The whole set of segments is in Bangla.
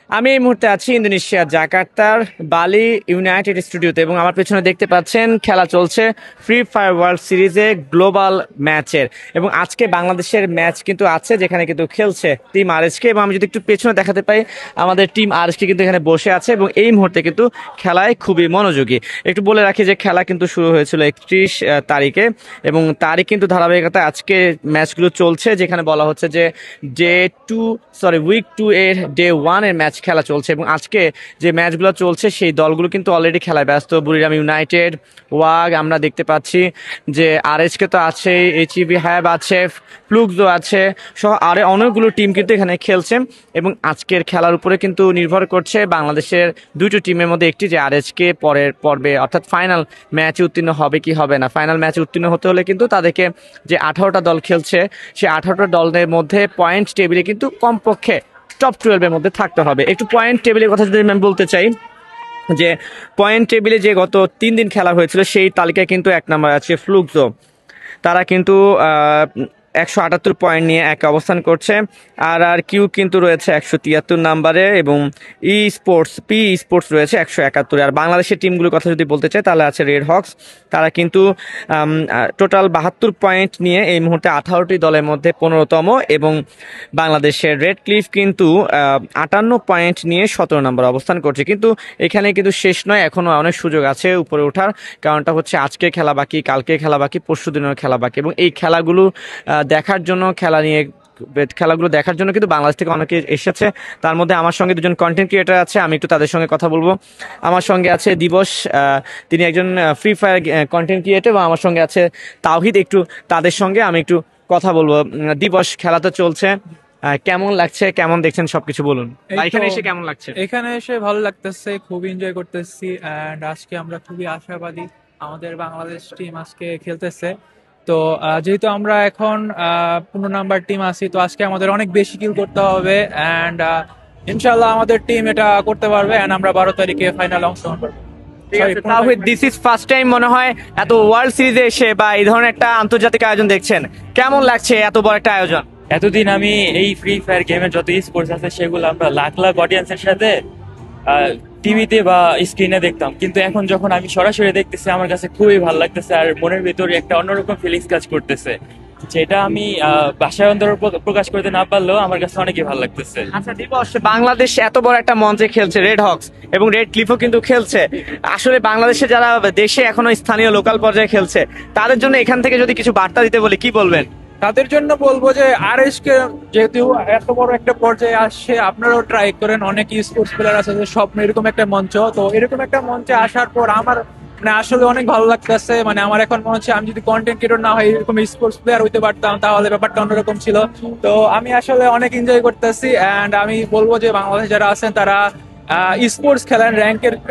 আমি এই মুহূর্তে আছি ইন্দোনেশিয়ার জাকার্তার বালি ইউনাইটেড স্টুডিওতে এবং আমার পেছনে দেখতে পাচ্ছেন খেলা চলছে ফ্রি ফায়ার ওয়ার্ল্ড সিরিজে গ্লোবাল ম্যাচের। এবং আজকে বাংলাদেশের ম্যাচ কিন্তু আছে, যেখানে কিন্তু খেলছে টিম আরএসকে। এবং আমি যদি একটু পেছনে দেখাতে পাই, আমাদের টিম আরএসকে কিন্তু এখানে বসে আছে এবং এই মুহূর্তে কিন্তু খেলায় খুবই মনোযোগী। একটু বলে রাখি যে খেলা কিন্তু শুরু হয়েছিল 31 তারিখে এবং তারই কিন্তু ধারাবাহিকতায় আজকে ম্যাচগুলো চলছে, যেখানে বলা হচ্ছে যে উইক 2 এর ডে 1 এর ম্যাচ খেলা চলছে। এবং আজকে যে ম্যাচগুলো চলছে সেই দলগুলো কিন্তু অলরেডি খেলায় ব্যস্ত। বুড়িরাম ইউনাইটেড, ওয়াগ আমরা দেখতে পাচ্ছি যে আরএসকে তো আছে, এইচইবি হ্যাব আছে, ফ্লুকসও আছে, সহ আরো অনেকগুলো টিম কিন্তু এখানে খেলছে। এবং আজকের খেলার উপরে কিন্তু নির্ভর করছে বাংলাদেশের দুটো টিমের মধ্যে একটি, যে আরএসকে পরের পর্বে অর্থাৎ ফাইনাল ম্যাচে উত্তীর্ণ হবে কি হবে না। ফাইনাল ম্যাচে উত্তীর্ণ হতে হলে কিন্তু তাদেরকে, যে 18টা দল খেলছে সেই 18টা দলের মধ্যে পয়েন্ট টেবিলে কিন্তু কমপক্ষে টপ 12 এর মধ্যে থাকতে হবে। একটু পয়েন্ট টেবিলের কথা যদি আমি বলতে চাই, যে পয়েন্ট টেবিলে যে গত 3 দিন খেলা হয়েছিল সেই তালিকায় কিন্তু 1 নম্বর আছে ফ্লুকসো। তারা কিন্তু 178 পয়েন্ট নিয়ে এক অবস্থান করছে। আর কিউ কিন্তু রয়েছে 173 নাম্বারে এবং পি স্পোর্টস রয়েছে 171। আর বাংলাদেশের টিমগুলোর কথা যদি বলতে চাই তাহলে আছে রেড হক্স, তারা কিন্তু টোটাল 72 পয়েন্ট নিয়ে এই মুহূর্তে 18টি দলের মধ্যে 15তম। এবং বাংলাদেশের রেড ক্লিফ কিন্তু 58 পয়েন্ট নিয়ে 17 নম্বর অবস্থান করছে। কিন্তু এখানে কিন্তু শেষ নয়, এখনও অনেক সুযোগ আছে উপরে ওঠার। কারণটা হচ্ছে আজকে খেলা বাকি, কালকে খেলা বাকি, পরশু দিনের খেলা বাকি। এবং এই খেলাগুলো দেখার জন্য, খেলাগুলো দেখার জন্য কিন্তু বাংলাদেশ থেকে অনেকে এসেছে। তার মধ্যে আমার সঙ্গে দুজন কন্টেন্ট ক্রিয়েটার আছে, আমি একটু তাদের সঙ্গে কথা বলবো। আমার সঙ্গে আছে দিবস, তিনি একজন ফ্রি ফায়ার কন্টেন্ট ক্রিয়েটার, এবং আমার সঙ্গে আছে তাওহিদ। একটু তাদের সঙ্গে আমি একটু কথা বলবো। দিবস, খেলা তো চলছে, কেমন লাগছে, কেমন দেখছেন সবকিছু বলুন। এখানে এসে কেমন লাগছে? এখানে এসে ভালো লাগতেছে, খুব এনজয় করতেছি। এন্ড আজকে আমরা খুবই আশাবাদী, আমাদের বাংলাদেশ টিম আজকে খেলতেছে। তো যেহেতু আমরা এখন 15 নাম্বার টিম আছি, তো আজকে আমাদের অনেক বেশি কিল করতে হবে। এন্ড ইনশাল্লাহ আমাদের টিম এটা করতে পারবে। এন্ড আমরা 12 তারিখে ফাইনাল অংশগ্রহণ করবো। দিস ইজ ফার্স্ট টাইম মনে হয় এত ওয়ার্ল্ড সিরিজে এসে বা এই ধরনের একটা আন্তর্জাতিক আয়োজন দেখছেন, কেমন লাগছে এত বড় একটা আয়োজন? এতদিন আমি এই ফ্রি ফায়ার গেমের যত স্পোর্টস আছে সেগুলো আমরা লাখ লাখ অডিয়েন্সের সাথে টিভিতে বা স্ক্রিনে দেখতাম, কিন্তু এখন যখন আমি সরাসরি দেখতেছি আমার কাছে খুবই ভালো লাগতেছে। আর মনের ভিতরে একটা অন্যরকম ফিলিংস কাজ করতেছে, যেটা আমি ভাষায় অন্তরে প্রকাশ করতে না পারলেও আমার কাছে অনেকই ভালো লাগতেছে। আচ্ছা দিবস, বাংলাদেশ এত বড় একটা মঞ্চে খেলছে, রেড হক্স এবং রেড ক্লিফও কিন্তু খেলছে। আসলে বাংলাদেশে যারা দেশে এখনো স্থানীয় লোকাল পর্যায়ে খেলছে, তাদের জন্য এখান থেকে যদি কিছু বার্তা দিতে বলি কি বলবেন? তাদের জন্য বলবো যে আরএসকে যেহেতু এত বড় একটা পর্যায়ে আসছে, আপনারাও ট্রাই করেন। অনেক স্পোর্টস প্লেয়ার আছে যে স্বপ্ন এরকম একটা মঞ্চ, তো এরকম একটা মঞ্চে আসার পর আমার আসলে অনেক ভালো লাগতেছে। আমার এখন মনে হচ্ছে আমি যদি কন্টেন্ট ক্রিয়েটর না হয় এরকম স্পোর্টস প্লেয়ার হইতে পারতাম, তাহলে ব্যাপারটা অন্যরকম ছিল। তো আমি আসলে অনেক এনজয় করতেছি। এন্ড আমি বলবো যে বাংলাদেশ যারা আছেন তারা স্পোর্টস খেলেন,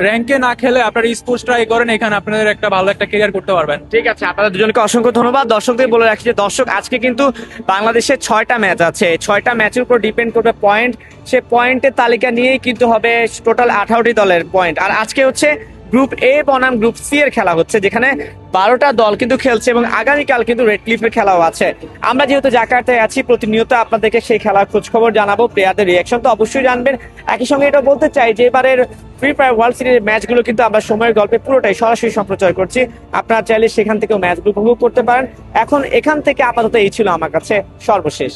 র্যাঙ্কে না খেলে আপনারা স্পোর্টস ট্রাই করেন, এখানে আপনাদের একটা ভালো একটা ক্যারিয়ার করতে পারবেন। ঠিক আছে, আপনাদের দুজনকে অসংখ্য ধন্যবাদ। দর্শকদের বলে রাখছি যে দর্শক, আজকে কিন্তু বাংলাদেশের 6টা ম্যাচ আছে, 6টা ম্যাচের উপর ডিপেন্ড করবে পয়েন্ট। সে পয়েন্টের তালিকা নিয়েই কিন্তু হবে টোটাল 18টি দলের পয়েন্ট। আর আজকে হচ্ছে গ্রুপ এ বনাম গ্রুপ সি এর খেলা হচ্ছে, যেখানে 12টা দল কিন্তু খেলছে এবং আগামীকাল কিন্তু রেড ক্লিফের খেলাও আছে। আমরা যেহেতু জাকার্তায় আছি, প্রতিনিয়ত আপনাদেরকে সেই খেলার খোঁজ খবর জানাবো, প্লেয়ারদের রিয়াকশন তো অবশ্যই জানবেন। একই সঙ্গে এটা বলতে চাই যে এবারের ফ্রি ফায়ার ওয়ার্ল্ড সিরিজের ম্যাচগুলো কিন্তু আমরা সময়ের গল্পে পুরোটাই সরাসরি সম্প্রচার করছি, আপনারা চাইলে সেখান থেকেও ম্যাচগুলো উপভোগ করতে পারেন। এখন এখান থেকে আপাতত এই ছিল আমার কাছে সর্বশেষ।